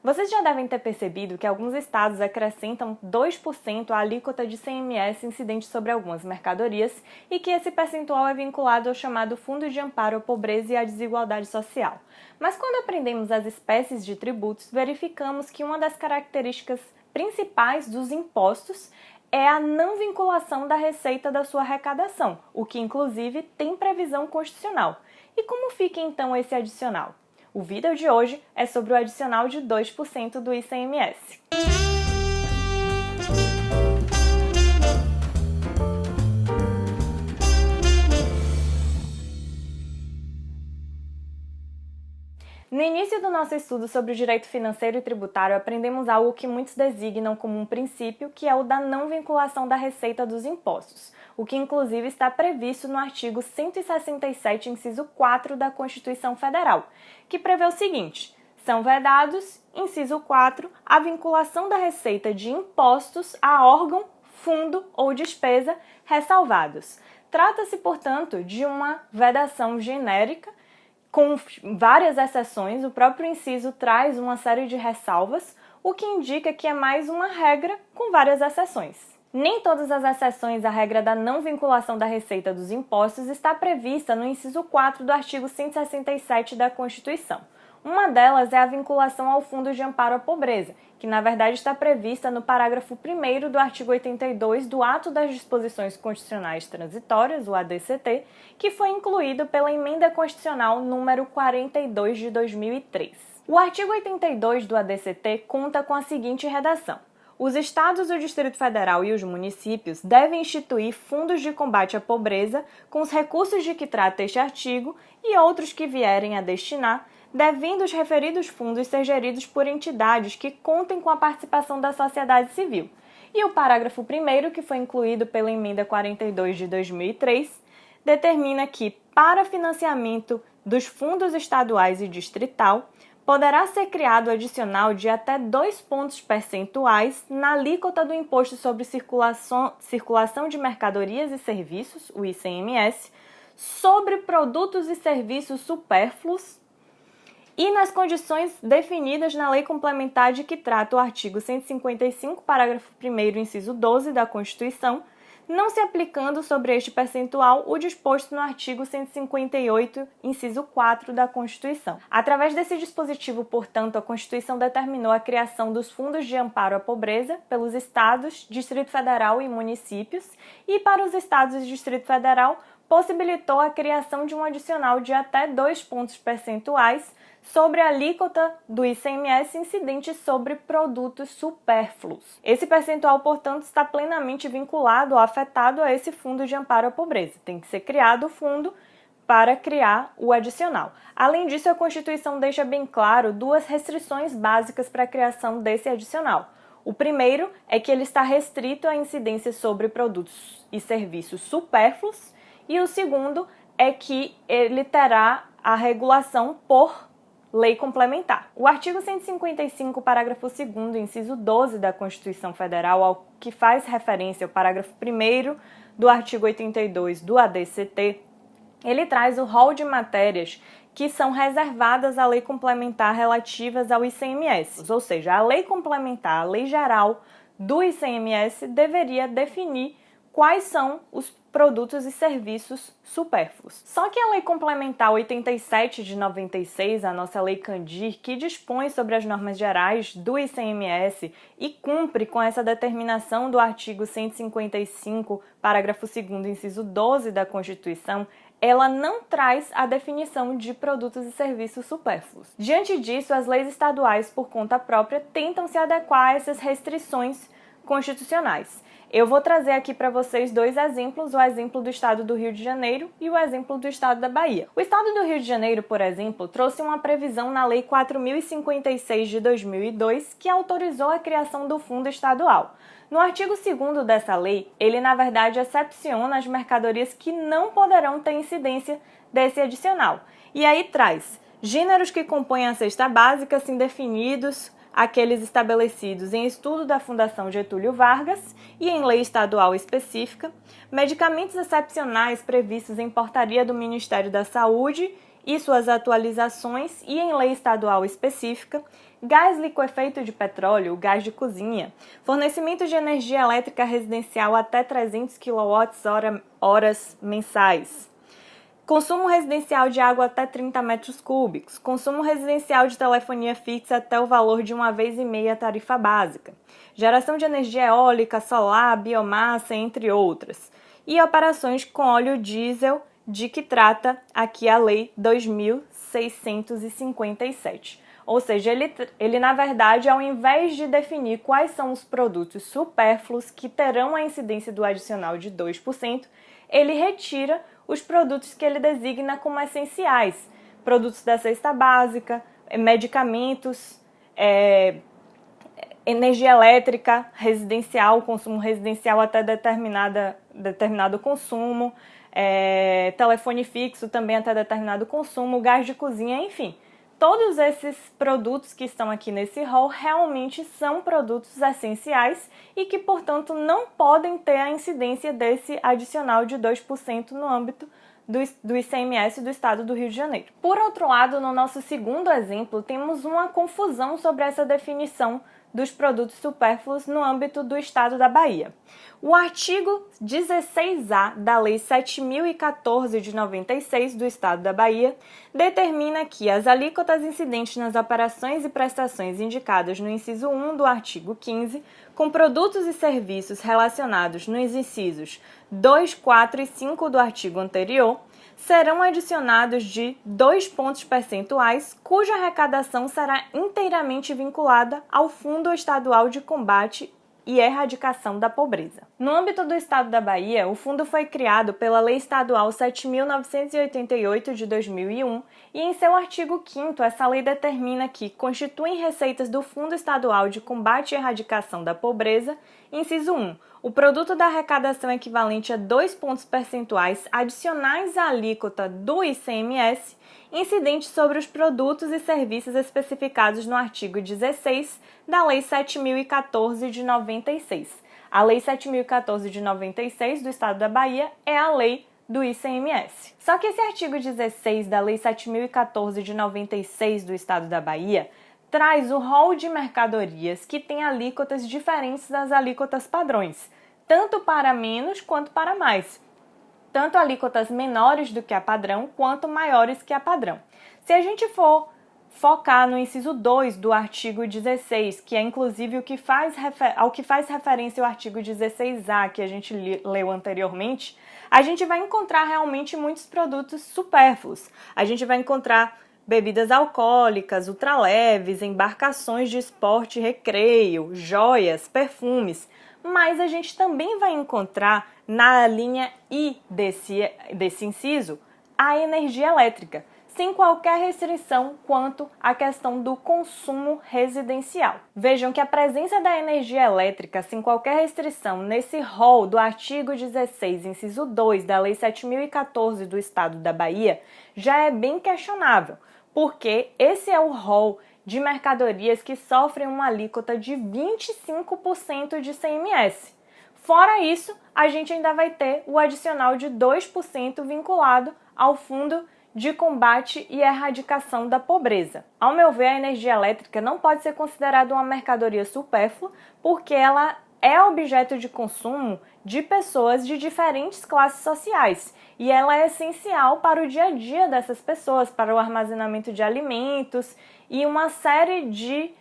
Vocês já devem ter percebido que alguns estados acrescentam 2% à alíquota de ICMS incidente sobre algumas mercadorias e que esse percentual é vinculado ao chamado Fundo de Amparo à Pobreza e à Desigualdade Social. Mas quando aprendemos as espécies de tributos, verificamos que uma das características principais dos impostos é a não vinculação da receita da sua arrecadação, o que inclusive tem previsão constitucional. E como fica então esse adicional? O vídeo de hoje é sobre o adicional de 2% do ICMS. No início do nosso estudo sobre o direito financeiro e tributário, aprendemos algo que muitos designam como um princípio, que é o da não vinculação da receita dos impostos, o que inclusive está previsto no artigo 167, inciso 4 da Constituição Federal, que prevê o seguinte: são vedados, inciso 4, a vinculação da receita de impostos a órgão, fundo ou despesa ressalvados. Trata-se, portanto, de uma vedação genérica, com várias exceções. O próprio inciso traz uma série de ressalvas, o que indica que é mais uma regra com várias exceções. Nem todas as exceções à regra da não vinculação da receita dos impostos está prevista no inciso 4 do artigo 167 da Constituição. Uma delas é a vinculação ao Fundo de Amparo à Pobreza, que na verdade está prevista no parágrafo 1º do artigo 82 do Ato das Disposições Constitucionais Transitórias, o ADCT, que foi incluído pela Emenda Constitucional número 42 de 2003. O artigo 82 do ADCT conta com a seguinte redação: os estados, o Distrito Federal e os municípios devem instituir fundos de combate à pobreza com os recursos de que trata este artigo e outros que vierem a destinar, devendo os referidos fundos ser geridos por entidades que contem com a participação da sociedade civil. E o parágrafo 1º, que foi incluído pela Emenda 42 de 2003, determina que, para financiamento dos fundos estaduais e distrital, poderá ser criado adicional de até 2 pontos percentuais na alíquota do Imposto sobre Circulação de Mercadorias e Serviços, o ICMS, sobre produtos e serviços supérfluos e nas condições definidas na Lei Complementar de que trata o artigo 155, parágrafo 1º, inciso 12 da Constituição, não se aplicando sobre este percentual o disposto no artigo 158, inciso 4 da Constituição. Através desse dispositivo, portanto, a Constituição determinou a criação dos fundos de amparo à pobreza pelos estados, Distrito Federal e municípios, e para os estados e Distrito Federal possibilitou a criação de um adicional de até 2 pontos percentuais sobre a alíquota do ICMS incidente sobre produtos supérfluos. Esse percentual, portanto, está plenamente vinculado ou afetado a esse fundo de amparo à pobreza. Tem que ser criado o fundo para criar o adicional. Além disso, a Constituição deixa bem claro 2 restrições básicas para a criação desse adicional. O primeiro é que ele está restrito à incidência sobre produtos e serviços supérfluos, e o segundo é que ele terá a regulação por lei complementar. O artigo 155, parágrafo 2º, inciso 12 da Constituição Federal, ao que faz referência ao parágrafo 1º do artigo 82 do ADCT, ele traz o rol de matérias que são reservadas à lei complementar relativas ao ICMS, ou seja, a lei complementar, a lei geral do ICMS deveria definir quais são os produtos e serviços supérfluos. Só que a Lei Complementar 87 de 96, a nossa Lei Candir, que dispõe sobre as normas gerais do ICMS e cumpre com essa determinação do artigo 155, parágrafo 2º, inciso 12 da Constituição, ela não traz a definição de produtos e serviços supérfluos. Diante disso, as leis estaduais, por conta própria, tentam se adequar a essas restrições constitucionais. Eu vou trazer aqui para vocês 2 exemplos, o exemplo do estado do Rio de Janeiro e o exemplo do estado da Bahia. O estado do Rio de Janeiro, por exemplo, trouxe uma previsão na Lei 4.056 de 2002 que autorizou a criação do fundo estadual. No artigo 2º dessa lei, ele na verdade excepciona as mercadorias que não poderão ter incidência desse adicional. E aí traz gêneros que compõem a cesta básica, assim definidos, aqueles estabelecidos em estudo da Fundação Getúlio Vargas e em lei estadual específica, medicamentos excepcionais previstos em portaria do Ministério da Saúde e suas atualizações e em lei estadual específica, gás liquefeito de petróleo, gás de cozinha, fornecimento de energia elétrica residencial até 300 kWh mensais, consumo residencial de água até 30 metros cúbicos, consumo residencial de telefonia fixa até o valor de 1,5 vezes a tarifa básica, geração de energia eólica, solar, biomassa, entre outras, e operações com óleo diesel, de que trata aqui a Lei 2.657. Ou seja, ele na verdade, ao invés de definir quais são os produtos supérfluos que terão a incidência do adicional de 2%, ele retira os produtos que ele designa como essenciais, produtos da cesta básica, medicamentos, energia elétrica residencial, consumo residencial até determinado consumo, telefone fixo também até determinado consumo, gás de cozinha, enfim. Todos esses produtos que estão aqui nesse rol realmente são produtos essenciais e que, portanto, não podem ter a incidência desse adicional de 2% no âmbito do ICMS do Estado do Rio de Janeiro. Por outro lado, no nosso segundo exemplo, temos uma confusão sobre essa definição dos produtos supérfluos no âmbito do Estado da Bahia. O artigo 16A da Lei 7.014 de 96 do Estado da Bahia determina que as alíquotas incidentes nas operações e prestações indicadas no inciso 1 do artigo 15, com produtos e serviços relacionados nos incisos 2, 4 e 5 do artigo anterior, serão adicionados de 2 pontos percentuais, cuja arrecadação será inteiramente vinculada ao Fundo Estadual de Combate e Erradicação da Pobreza. No âmbito do Estado da Bahia, o fundo foi criado pela Lei Estadual 7.988 de 2001 e em seu artigo 5º essa lei determina que constituem receitas do Fundo Estadual de Combate e Erradicação da Pobreza, inciso 1, o produto da arrecadação equivalente a 2 pontos percentuais adicionais à alíquota do ICMS, incidente sobre os produtos e serviços especificados no artigo 16 da Lei 7.014 de 96. A Lei 7.014 de 96 do Estado da Bahia é a lei do ICMS. Só que esse artigo 16 da Lei 7.014 de 96 do Estado da Bahia traz o rol de mercadorias que tem alíquotas diferentes das alíquotas padrões, tanto para menos quanto para mais. Tanto alíquotas menores do que a padrão, quanto maiores que a padrão. Se a gente for focar no inciso 2 do artigo 16, que é inclusive ao que faz referência o artigo 16A, que a gente leu anteriormente, a gente vai encontrar realmente muitos produtos supérfluos. A gente vai encontrar bebidas alcoólicas, ultraleves, embarcações de esporte e recreio, joias, perfumes. Mas a gente também vai encontrar na linha I desse inciso a energia elétrica, sem qualquer restrição quanto à questão do consumo residencial. Vejam que a presença da energia elétrica sem qualquer restrição nesse rol do artigo 16, inciso 2 da Lei 7.014 do Estado da Bahia já é bem questionável, porque esse é o rol de mercadorias que sofrem uma alíquota de 25% de ICMS. Fora isso, a gente ainda vai ter o adicional de 2% vinculado ao Fundo de Combate e Erradicação da Pobreza. Ao meu ver, a energia elétrica não pode ser considerada uma mercadoria supérflua, porque ela é objeto de consumo de pessoas de diferentes classes sociais e ela é essencial para o dia a dia dessas pessoas, para o armazenamento de alimentos e uma série de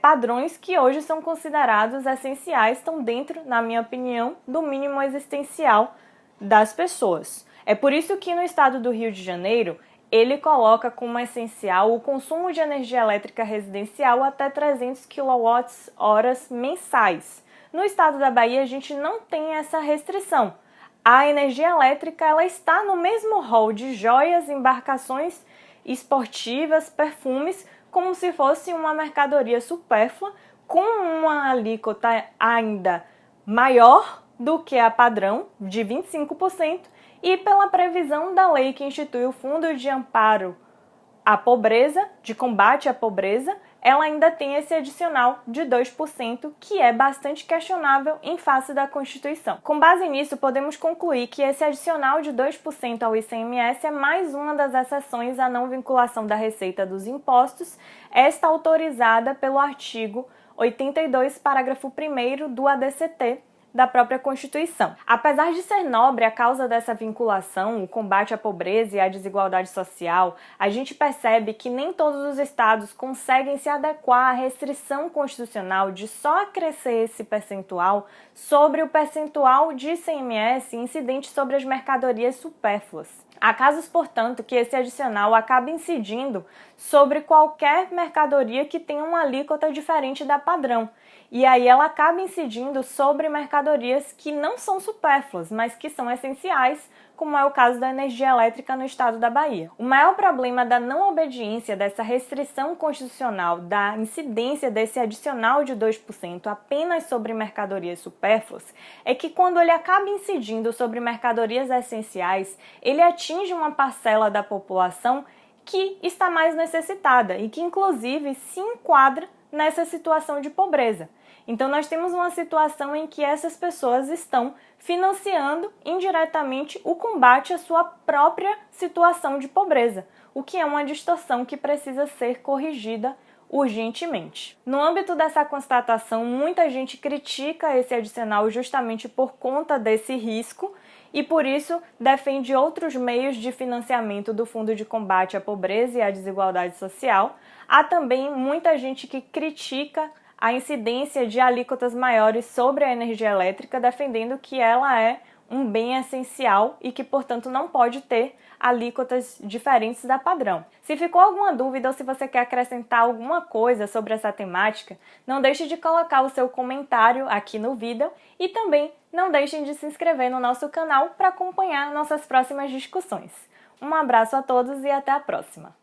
padrões que hoje são considerados essenciais, estão dentro, na minha opinião, do mínimo existencial das pessoas. É por isso que no estado do Rio de Janeiro, ele coloca como essencial o consumo de energia elétrica residencial até 300 kWh mensais. No estado da Bahia, a gente não tem essa restrição. A energia elétrica ela está no mesmo rol de joias, embarcações esportivas, perfumes, como se fosse uma mercadoria supérflua, com uma alíquota ainda maior do que a padrão, de 25%, e pela previsão da lei que institui o Fundo de Amparo à Pobreza, de Combate à Pobreza, ela ainda tem esse adicional de 2%, que é bastante questionável em face da Constituição. Com base nisso, podemos concluir que esse adicional de 2% ao ICMS é mais uma das exceções à não vinculação da receita dos impostos, esta autorizada pelo artigo 82, parágrafo 1º do ADCT, da própria Constituição. Apesar de ser nobre a causa dessa vinculação, o combate à pobreza e à desigualdade social, a gente percebe que nem todos os estados conseguem se adequar à restrição constitucional de só acrescer esse percentual sobre o percentual de ICMS incidente sobre as mercadorias supérfluas. Há casos, portanto, que esse adicional acaba incidindo sobre qualquer mercadoria que tenha uma alíquota diferente da padrão, e aí ela acaba incidindo sobre mercadorias que não são supérfluas, mas que são essenciais, como é o caso da energia elétrica no estado da Bahia. O maior problema da não obediência dessa restrição constitucional da incidência desse adicional de 2% apenas sobre mercadorias supérfluas é que quando ele acaba incidindo sobre mercadorias essenciais, ele atinge uma parcela da população que está mais necessitada e que inclusive se enquadra nessa situação de pobreza. Então nós temos uma situação em que essas pessoas estão financiando indiretamente o combate à sua própria situação de pobreza, o que é uma distorção que precisa ser corrigida urgentemente. No âmbito dessa constatação, muita gente critica esse adicional justamente por conta desse risco e por isso defende outros meios de financiamento do Fundo de Combate à Pobreza e à Desigualdade Social. Há também muita gente que critica a incidência de alíquotas maiores sobre a energia elétrica, defendendo que ela é um bem essencial e que, portanto, não pode ter alíquotas diferentes da padrão. Se ficou alguma dúvida ou se você quer acrescentar alguma coisa sobre essa temática, não deixe de colocar o seu comentário aqui no vídeo e também não deixem de se inscrever no nosso canal para acompanhar nossas próximas discussões. Um abraço a todos e até a próxima!